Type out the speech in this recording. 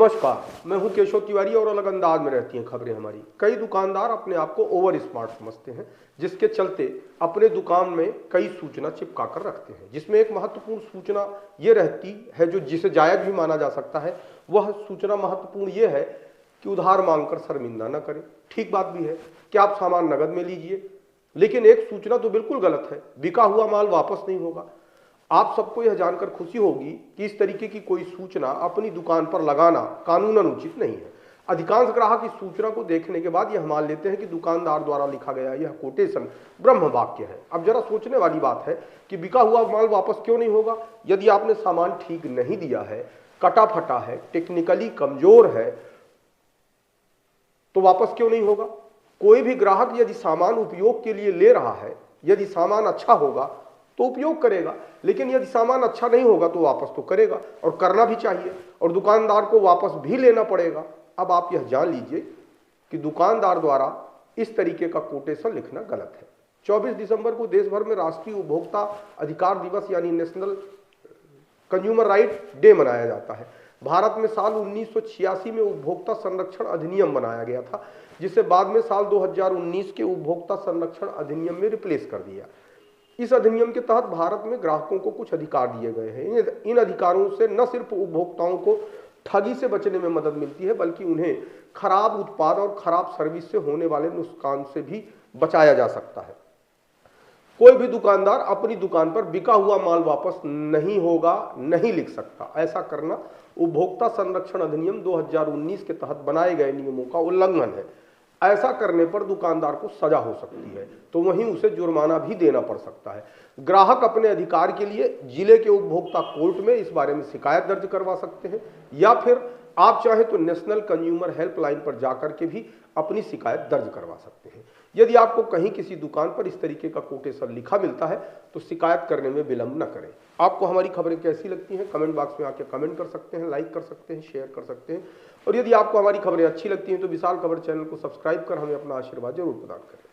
नमस्कार, मैं हूं केशव तिवारी और अलग अंदाज में रहती हैं खबरें हमारी। कई दुकानदार अपने आप को ओवर स्मार्ट समझते हैं, जिसके चलते अपने दुकान में कई सूचना चिपका कर रखते हैं, जिसमें एक महत्वपूर्ण सूचना ये रहती है जो जिसे जायज भी माना जा सकता है। वह सूचना महत्वपूर्ण ये है कि उधार मांगकर शर्मिंदा न करें। ठीक बात भी है कि आप सामान नगद में लीजिए, लेकिन एक सूचना तो बिल्कुल गलत है, बिका हुआ माल वापस नहीं होगा। आप सबको यह जानकर खुशी होगी कि इस तरीके की कोई सूचना अपनी दुकान पर लगाना कानूनन उचित नहीं है। अधिकांश ग्राहक इस सूचना को देखने के बाद यह मान लेते हैं कि दुकानदार द्वारा लिखा गया यह कोटेशन ब्रह्म वाक्य है। अब जरा सोचने वाली बात है कि बिका हुआ माल वापस क्यों नहीं होगा। यदि आपने सामान ठीक नहीं दिया है, कटा फटा है, टेक्निकली कमजोर है, तो वापस क्यों नहीं होगा। कोई भी ग्राहक यदि सामान उपयोग के लिए ले रहा है, यदि सामान अच्छा होगा तो उपयोग करेगा, लेकिन यदि सामान अच्छा नहीं होगा तो वापस तो करेगा, और करना भी चाहिए, और दुकानदार को वापस भी लेना पड़ेगा। अब आप यह जान लीजिए कि दुकानदार द्वारा इस तरीके का कोटेशन लिखना गलत है। 24 दिसंबर को देश भर में राष्ट्रीय उपभोक्ता अधिकार दिवस यानी नेशनल कंज्यूमर राइट डे मनाया जाता है। भारत में साल 1986 में उपभोक्ता संरक्षण अधिनियम बनाया गया था, जिसे बाद में साल 2019 के उपभोक्ता संरक्षण अधिनियम में रिप्लेस कर दिया। इस अधिनियम के तहत भारत में ग्राहकों को कुछ अधिकार दिए गए हैं। इन अधिकारों से न सिर्फ उपभोक्ताओं को ठगी से बचने में मदद मिलती है, बल्कि उन्हें खराब उत्पाद और खराब सर्विस से होने वाले नुकसान से भी बचाया जा सकता है। कोई भी दुकानदार अपनी दुकान पर बिका हुआ माल वापस नहीं होगा नहीं लिख सकता। ऐसा करना उपभोक्ता संरक्षण अधिनियम 2019 के तहत बनाए गए नियमों का उल्लंघन है। ऐसा करने पर दुकानदार को सजा हो सकती है, तो वहीं उसे जुर्माना भी देना पड़ सकता है। ग्राहक अपने अधिकार के लिए जिले के उपभोक्ता कोर्ट में इस बारे में शिकायत दर्ज करवा सकते हैं, या फिर आप चाहे तो नेशनल कंज्यूमर हेल्पलाइन पर जाकर के भी अपनी शिकायत दर्ज करवा सकते हैं। यदि आपको कहीं किसी दुकान पर इस तरीके का कोटेशन लिखा मिलता है तो शिकायत करने में विलंब न करें। आपको हमारी खबरें कैसी लगती हैं कमेंट बॉक्स में आके कमेंट कर सकते हैं, लाइक कर सकते हैं, शेयर कर सकते हैं, और यदि आपको हमारी खबरें अच्छी लगती हैं तो विशाल खबर चैनल को सब्सक्राइब कर हमें अपना आशीर्वाद जरूर प्रदान करें।